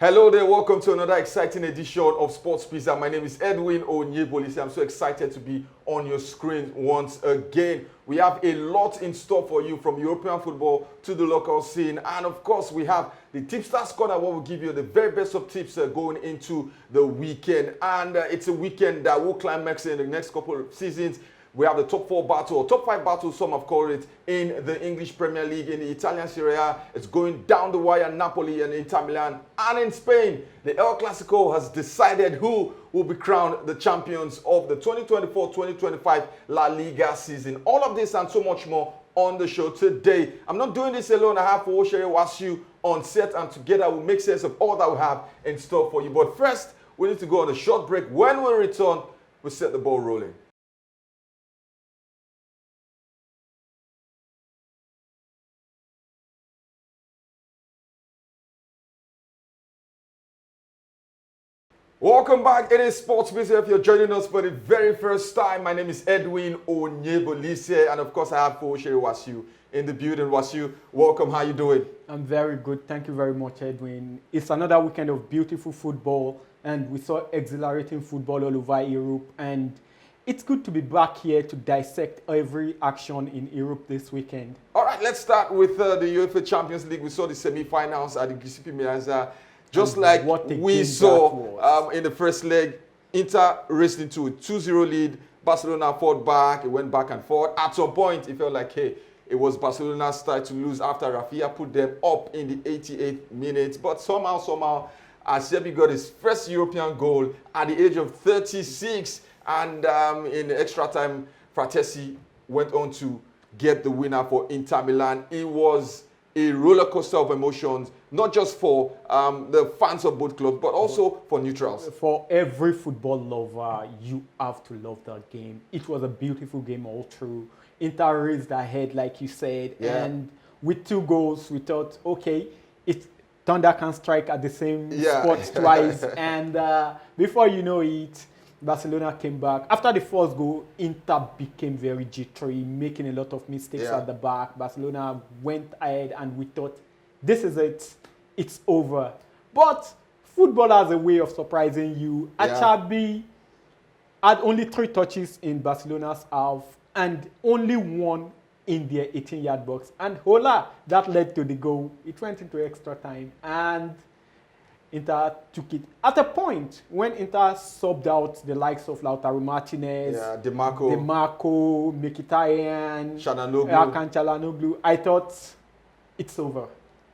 Hello there, welcome to another exciting edition of Sports Pizza. My name is Edwin Onyebolisi. I'm so excited to be on your screen once again. We have a lot in store for you, from European football to the local scene. And of course, we have the Tipsters Corner, where we'll give you the very best of tips going into the weekend. And it's a weekend that will climax in the next couple of seasons. We have the top 4 battle, or top 5 battle, some have called it, in the English Premier League. In the Italian Serie A, it's going down the wire, Napoli and Inter Milan. And in Spain, the El Clasico has decided who will be crowned the champions of the 2024-2025 La Liga season. All of this and so much more on the show today. I'm not doing this alone. I have Fowoshere Wasiu on set, and together we'll make sense of all that we have in store for you. But first, we need to go on a short break. When we return, we'll set the ball rolling. Welcome back. It is Sports Pizza. If you're joining us for the very first time, my name is Edwin Onyebolisi, and of course I have Fowoshere Wasiu in the building. Wasiu, welcome. How you doing? I'm very good. Thank you very much, Edwin. It's another weekend of beautiful football, and we saw exhilarating football all over Europe, and it's good to be back here to dissect every action in Europe this weekend. All right, let's start with the UEFA Champions League. We saw the semi-finals at the Giuseppe Meazza. Just like we saw in the first leg, Inter raced into a 2-0 lead. Barcelona fought back. It went back and forth. At some point, it felt like, hey, it was Barcelona's start to lose after Rafinha put them up in the 88th minute. But somehow, Acerbi got his first European goal at the age of 36. And in the extra time, Fratesi went on to get the winner for Inter Milan. It was a roller coaster of emotions, not just for the fans of both clubs, but also for neutrals. For every football lover, you have to love that game. It was a beautiful game all through. Inter raised ahead, like you said, and with 2 goals, we thought, okay, Thunder can strike at the same spot twice, and before you know it, Barcelona came back. After the first goal, Inter became very jittery, making a lot of mistakes at the back. Barcelona went ahead, and we thought, this is it. It's over. But football has a way of surprising you. Acerbi had only 3 touches in Barcelona's half and only 1 in their 18-yard box. And hola, that led to the goal. It went into extra time, and Inter took it. At a point, when Inter subbed out the likes of Lautaro Martinez, DeMarco, Mkhitaryan, Çalhanoğlu, I thought, it's over.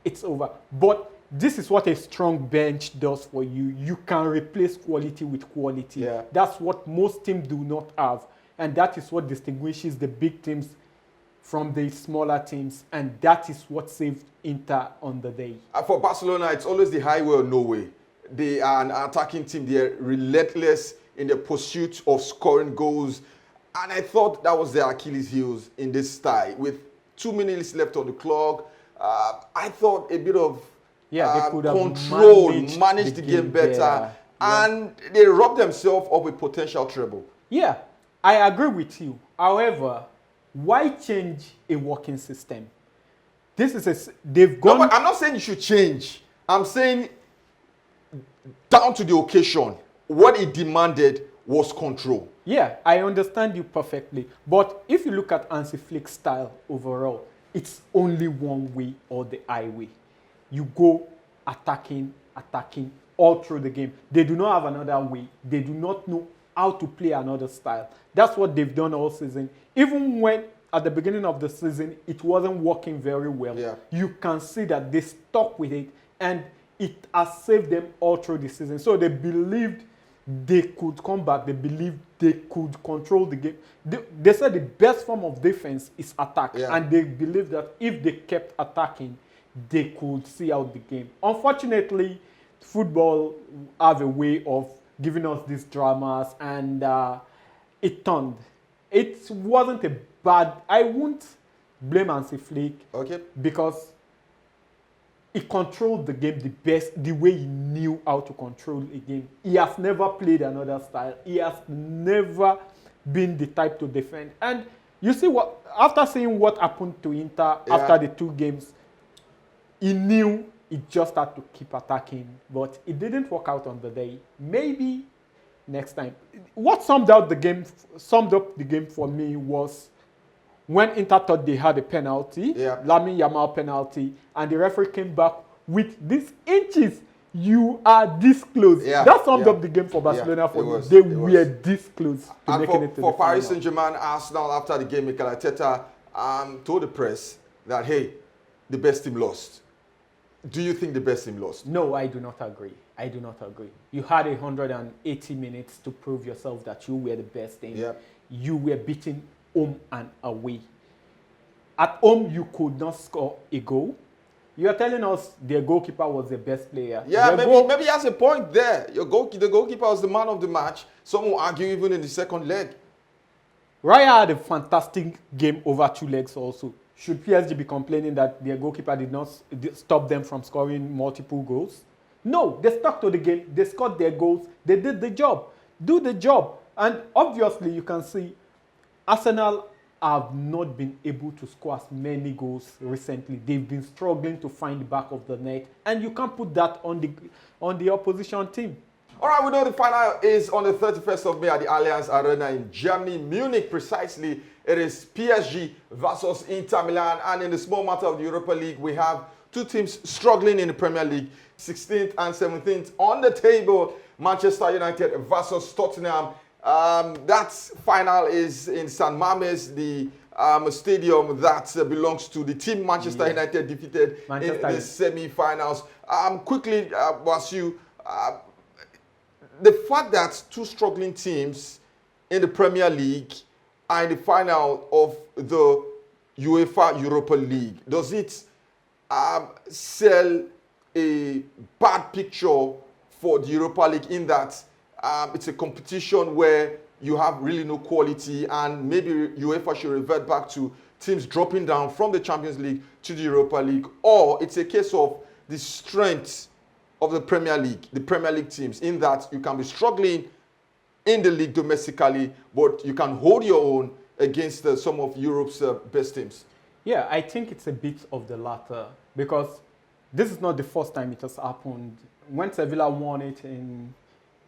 It's over. But this is what a strong bench does for you. You can replace quality with quality. That's what most teams do not have. And that is what distinguishes the big teams from the smaller teams, and that is what saved Inter on the day. For Barcelona, it's always the highway or no way. They are an attacking team. They're relentless in their pursuit of scoring goals, and I thought that was their Achilles heels in this tie. With 2 minutes left on the clock, I thought a bit of control, managed the game better, and they robbed themselves of a potential treble. Yeah, I agree with you. However, why change a working system? They've gone. No, but I'm not saying you should change. I'm saying down to the occasion, what it demanded was control. Yeah, I understand you perfectly. But if you look at Hansi Flick's style overall, it's only one way or the highway. You go attacking all through the game. They do not have another way. They do not know how to play another style. That's what they've done all season. Even when at the beginning of the season it wasn't working very well, you can see that they stuck with it, and it has saved them all through the season. So they believed they could come back. They believed they could control the game. They said the best form of defense is attack, and they believed that if they kept attacking, they could see out the game. Unfortunately, football have a way of giving us these dramas, and it turned. It wasn't a bad. I won't blame Hansi Flick, because he controlled the game the best, the way he knew how to control a game. He has never played another style. He has never been the type to defend. And you see what, after seeing what happened to Inter after the 2 games, he knew it just had to keep attacking, but it didn't work out on the day. Maybe next time. What summed up the game for me was when Inter thought they had a penalty, Lamine Yamal penalty, and the referee came back with these inches. You are this close. That summed up the game for Barcelona for me. They were this close to making it to the final. For Paris Saint-Germain, Arsenal, after the game, Mikel Arteta told the press that, hey, the best team lost. Do you think the best team lost? No, I do not agree. You had 180 minutes to prove yourself that you were the best team. You were beating home and away. At home, you could not score a goal. You are telling us their goalkeeper was the best player. Yeah, maybe he has a point there. The goalkeeper was the man of the match. Some will argue even in the second leg. Raya had a fantastic game over 2 legs also. Should PSG be complaining that their goalkeeper did not stop them from scoring multiple goals? No, they stuck to the game. They scored their goals. They did the job. Do the job. And obviously, you can see Arsenal have not been able to score as many goals recently. They've been struggling to find the back of the net. And you can't put that on the opposition team. All right, we know the final is on the 31st of May at the Allianz Arena in Germany, Munich precisely. It is PSG versus Inter Milan. And in the small matter of the Europa League, we have 2 teams struggling in the Premier League, 16th and 17th on the table. Manchester United versus Tottenham. That final is in St. Mamés, the stadium that belongs to the team Manchester United defeated in the semi-finals. Quickly, Wasu, the fact that 2 struggling teams in the Premier League are in the final of the UEFA Europa League, does it sell a bad picture for the Europa League in that it's a competition where you have really no quality, and maybe UEFA should revert back to teams dropping down from the Champions League to the Europa League? Or it's a case of the strength of the Premier League teams, in that you can be struggling in the league domestically, but you can hold your own against some of Europe's best teams? Yeah, I think it's a bit of the latter, because this is not the first time it has happened. When Sevilla won it in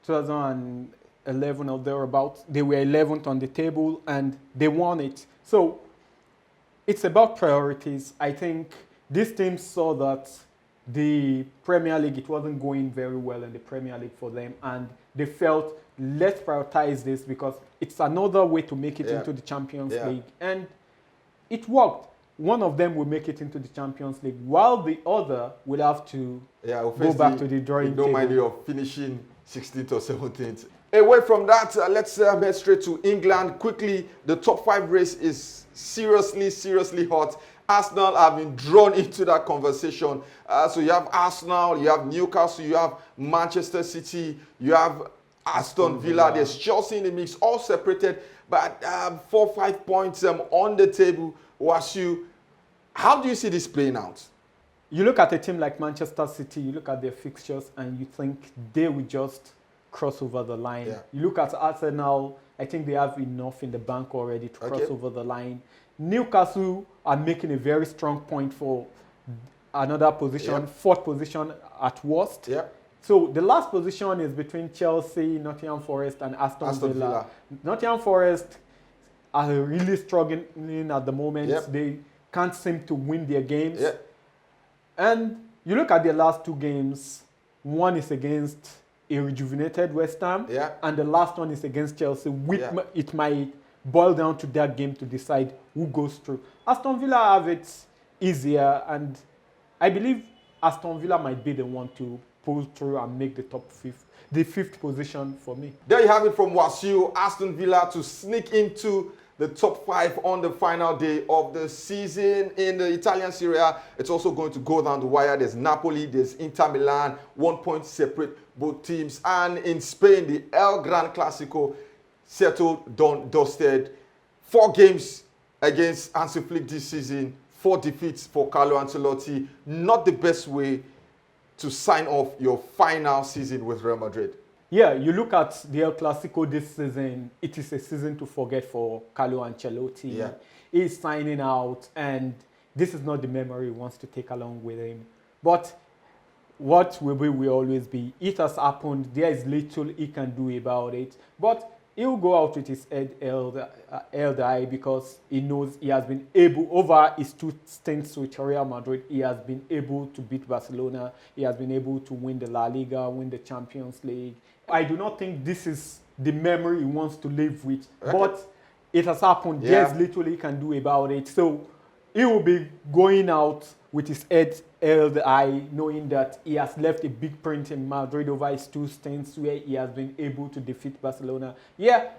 2011 or thereabouts, they were 11th on the table and they won it. So it's about priorities. I think these teams saw that the Premier League, it wasn't going very well in the Premier League for them, and they felt, let's prioritize this because it's another way to make it into the Champions League. And it worked. One of them will make it into the Champions League, while the other will have to go back to the drawing table. No idea of finishing 16th or 17th. Away from that, let's head straight to England. Quickly, the top 5 race is seriously hot. Arsenal have been drawn into that conversation. So you have Arsenal, you have Newcastle, you have Manchester City, you have Aston Villa. There's Chelsea in the mix, all separated by 4-5 points on the table. Wasu, how do you see this playing out? You look at a team like Manchester City, you look at their fixtures, and you think they will just cross over the line. You look at Arsenal, I think they have enough in the bank already to cross over the line. Newcastle are making a very strong point for another position, 4th position at worst. So the last position is between Chelsea, Nottingham Forest, and Aston Villa. Nottingham Forest are really struggling at the moment. They can't seem to win their games. And you look at their last 2 games, one is against a rejuvenated West Ham, and the last one is against Chelsea. It might boil down to that game to decide who goes through. Aston Villa have it easier, and I believe Aston Villa might be the one to pull through and make the the 5th position for me. There you have it from Wasu. Aston Villa to sneak into the top 5 on the final day of the season. In the Italian Serie A, it's also going to go down the wire. There's Napoli, there's Inter Milan, 1 point separate both teams. And in Spain, the El Gran Clasico, settled, done, dusted. 4 games against Hansi Flick this season, 4 defeats for Carlo Ancelotti. Not the best way to sign off your final season with Real Madrid. Yeah, you look at the El Clasico this season, it is a season to forget for Carlo Ancelotti. He's signing out, and this is not the memory he wants to take along with him. But what will always be. It has happened. There is little he can do about it. But he'll go out with his head held high because he knows he has been able, over his 2 stints with Real Madrid, he has been able to beat Barcelona. He has been able to win the La Liga, win the Champions League. I do not think this is the memory he wants to live with. Okay. But it has happened. Yeah. There's little he can do about it. So he will be going out with his head held high, knowing that he has left a big print in Madrid over his 2 stints where he has been able to defeat Barcelona. Yeah,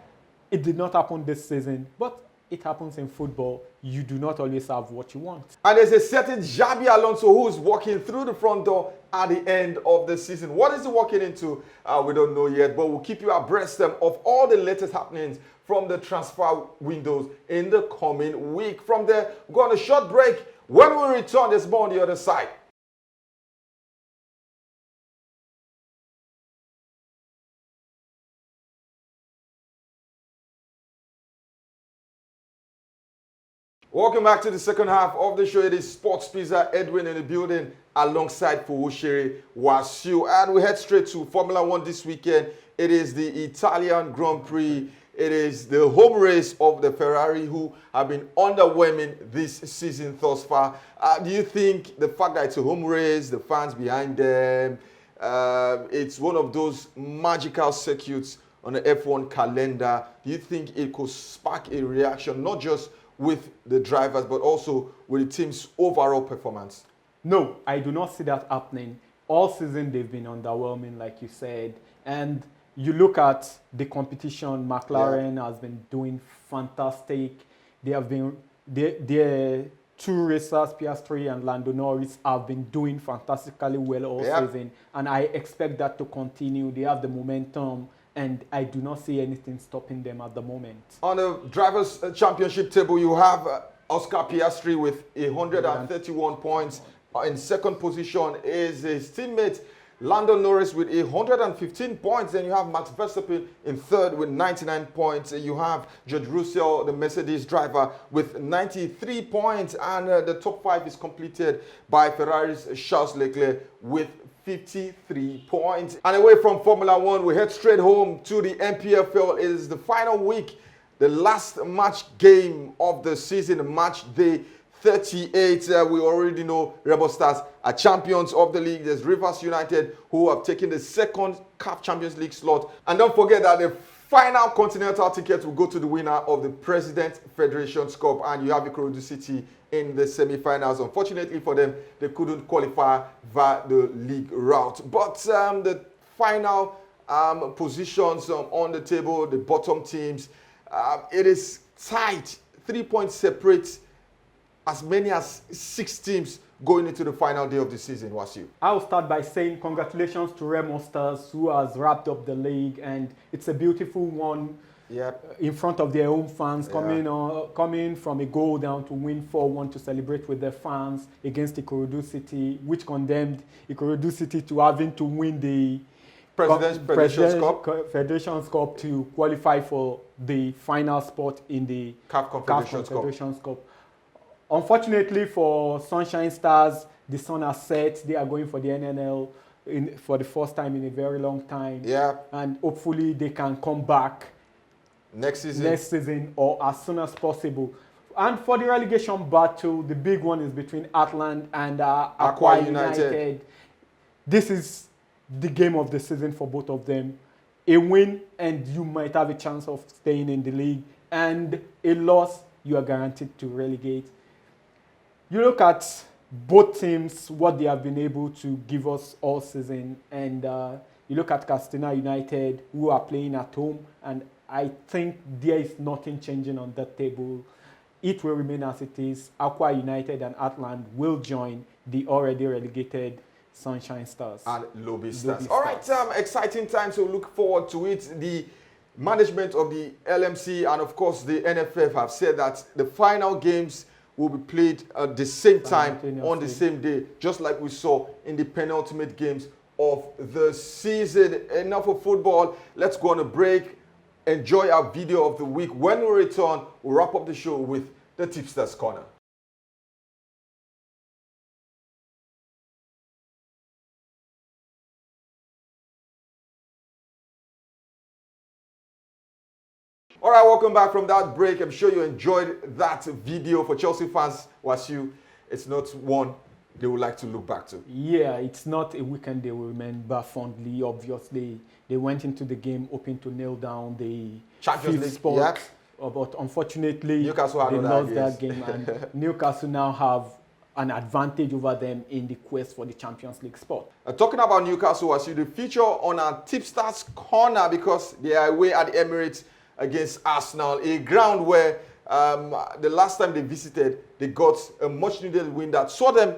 it did not happen this season, but it happens in football. You do not always have what you want. And there's a certain Xabi Alonso who is walking through the front door at the end of the season. What is he walking into? We don't know yet, but we'll keep you abreast of all the latest happenings from the transfer windows in the coming week. From there, we'll go on a short break. When we return, there's more on the other side. Welcome back to the second half of the show. It is Sports Pizza, Edwin in the building alongside Fuhoshere Wasiu. And we head straight to Formula One this weekend. It is the Italian Grand Prix. It is the home race of the Ferrari, who have been underwhelming this season thus far. Do you think the fact that it's a home race, the fans behind them, it's one of those magical circuits on the F1 calendar, do you think it could spark a reaction, not just with the drivers, but also with the team's overall performance? No, I do not see that happening. All season they've been underwhelming, like you said. And you look at the competition, McLaren has been doing fantastic. They have been, their 2 racers, Piastri and Lando Norris, have been doing fantastically well all season. And I expect that to continue. They have the momentum, and I do not see anything stopping them at the moment. On the Drivers' Championship table, you have Oscar Piastri with 131 points. In second position is his teammate Lando Norris with 115 points. Then you have Max Verstappen in third with 99 points. You have George Russell, the Mercedes driver, with 93 points. And the top 5 is completed by Ferrari's Charles Leclerc with 53 points. And away from Formula One, we head straight home to the NPFL. It is the final week, the last match game of the season, match day 38. We already know Rebel Stars are champions of the league. There's Rivers United, who have taken the second CAF Champions League slot. And don't forget that the final continental ticket will go to the winner of the President Federations Cup, and you have Ikorodu City in the semi-finals. Unfortunately for them, they couldn't qualify via the league route. But the final positions on the table, the bottom teams, it is tight. 3 points separate as many as 6 teams going into the final day of the season. Wasiu. I'll start by saying congratulations to Remo Stars, who has wrapped up the league, and it's a beautiful one. Yep. In front of their own fans, coming from a goal down to win 4-1 to celebrate with their fans against Ikorodu City, which condemned Ikorodu City to having to win the Federations Cup to qualify for the final spot in the CAF Confederations Cup. Unfortunately for Sunshine Stars, the sun has set. They are going for the NNL for the first time in a very long time. Yeah. And hopefully they can come back next season or as soon as possible. And for the relegation battle, the big one is between Atlant and Aqua United. This is the game of the season for both of them. A win and you might have a chance of staying in the league, and a loss, you are guaranteed to relegate. You look at both teams, what they have been able to give us all season, and you look at Castina United, who are playing at home, and I think there is nothing changing on that table. It will remain as it is. Aqua United and Atlant will join the already relegated Sunshine Stars and Lobby Stars. All right, exciting time, so look forward to it. The management of the LMC and, of course, the NFF have said that the final games will be played at the same time on the same day, just like we saw in the penultimate games of the season. Enough of football. Let's go on a break. Enjoy our video of the week. When we return, we'll wrap up the show with the Tipsters Corner. All right, welcome back from that break. I'm sure you enjoyed that video. For Chelsea fans, Wasu, it's not one they would like to look back to. Yeah, it's not a weekend they will remember fondly. Obviously, they went into the game hoping to nail down the Champions fifth League spot, yeah. But unfortunately, Newcastle they lost that that game, and Newcastle now have an advantage over them in the quest for the Champions League spot. Talking about Newcastle, Wasu, the feature on our Tipstars corner because they are away at the Emirates against Arsenal, a ground where the last time they visited, they got a much-needed win that saw them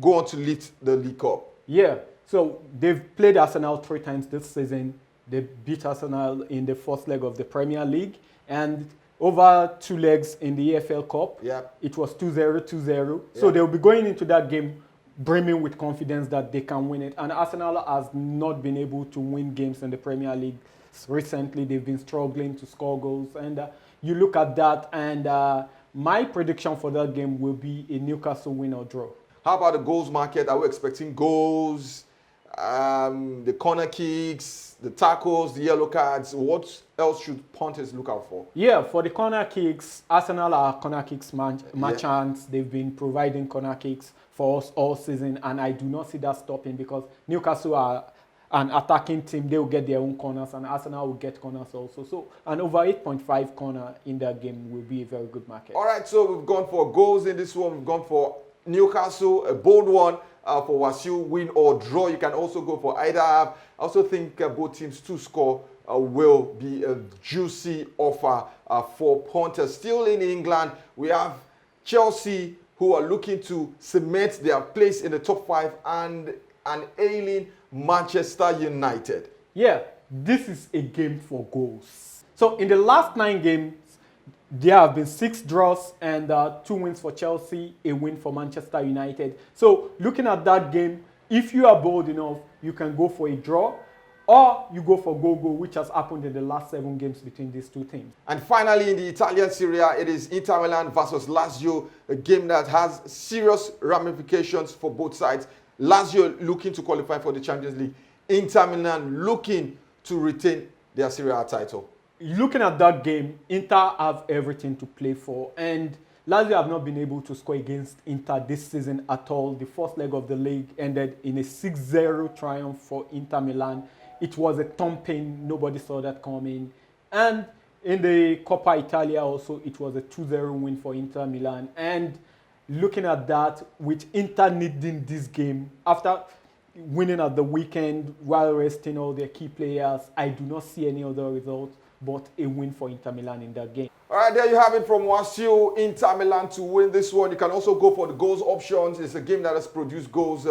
go on to lead the League Cup. Yeah, so they've played Arsenal 3 times this season. They beat Arsenal in the first leg of the Premier League, and over 2 legs in the EFL Cup. Yeah. It was 2-0, 2-0. Yeah. So they'll be going into that game brimming with confidence that they can win it. And Arsenal has not been able to win games in the Premier League recently. They've been struggling to score goals. And you look at that, and my prediction for that game will be a Newcastle win or draw. How about the goals market? Are we expecting goals? The corner kicks, the tackles, the yellow cards. What else should punters look out for? Yeah, for the corner kicks, Arsenal are corner kicks merchants. They've been providing corner kicks for us all season, and I do not see that stopping because Newcastle are an attacking team. They will get their own corners, and Arsenal will get corners also. So an over 8.5 corner in that game will be a very good market. All right, so we've gone for goals in this one. We've gone for Newcastle, a bold one. For Wasu, win or draw. You can also go for either half. I also think both teams to score will be a juicy offer for punters. Still in England, we have Chelsea, who are looking to cement their place in the top 5, and an ailing Manchester United. Yeah, this is a game for goals. So in the last 9 games, there have been 6 draws and 2 wins for Chelsea, a win for Manchester United. So looking at that game, if you are bold enough, you can go for a draw or you go for goal, which has happened in the last 7 games between these 2 teams. And finally, in the Italian Serie A, it is Inter Milan versus Lazio, a game that has serious ramifications for both sides. Lazio looking to qualify for the Champions League. Inter Milan looking to retain their Serie A title. Looking at that game, Inter have everything to play for, and Lazio have not been able to score against Inter this season at all. The first leg of the league ended in a 6-0 triumph for Inter Milan. It was a thumping, nobody saw that coming. And in the Coppa Italia also, it was a 2-0 win for Inter Milan. And looking at that, with Inter needing this game, after winning at the weekend while resting all their key players, I do not see any other result but a win for Inter Milan in that game. All right, there you have it from Wasu. Inter Milan to win this one. You can also go for the goals options. It's a game that has produced goals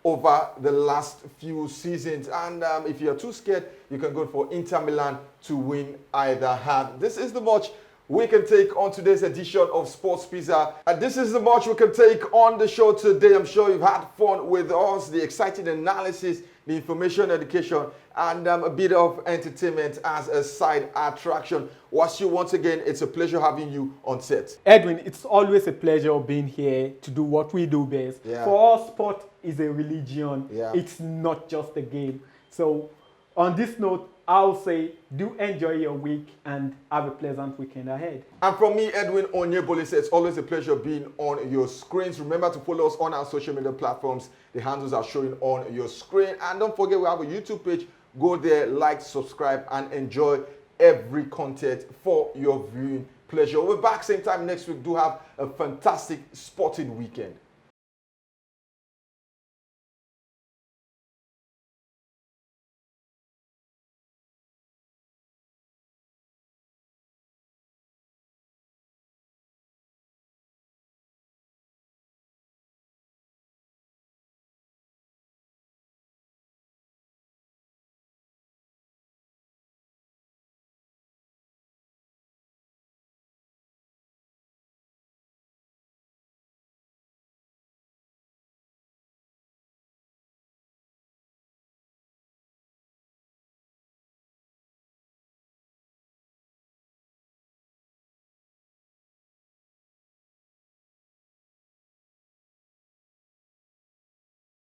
over the last few seasons. And if you're too scared, you can go for Inter Milan to win either half. This is the match we can take on today's edition of Sports Pizza. And this is the match we can take on the show today. I'm sure you've had fun with us, the exciting analysis, the information, education, and a bit of entertainment as a side attraction. Wasu, once again, it's a pleasure having you on set. Edwin, it's always a pleasure being here to do what we do best. Yeah. For us, sport is a religion. Yeah. It's not just a game. So on this note, I'll say do enjoy your week and have a pleasant weekend ahead. And from me, Edwin Onyebole, it's always a pleasure being on your screens. Remember to follow us on our social media platforms. The handles are showing on your screen. And don't forget, we have a YouTube page. Go there, like, subscribe, and enjoy every content for your viewing pleasure. We're back same time next week. Do have a fantastic sporting weekend.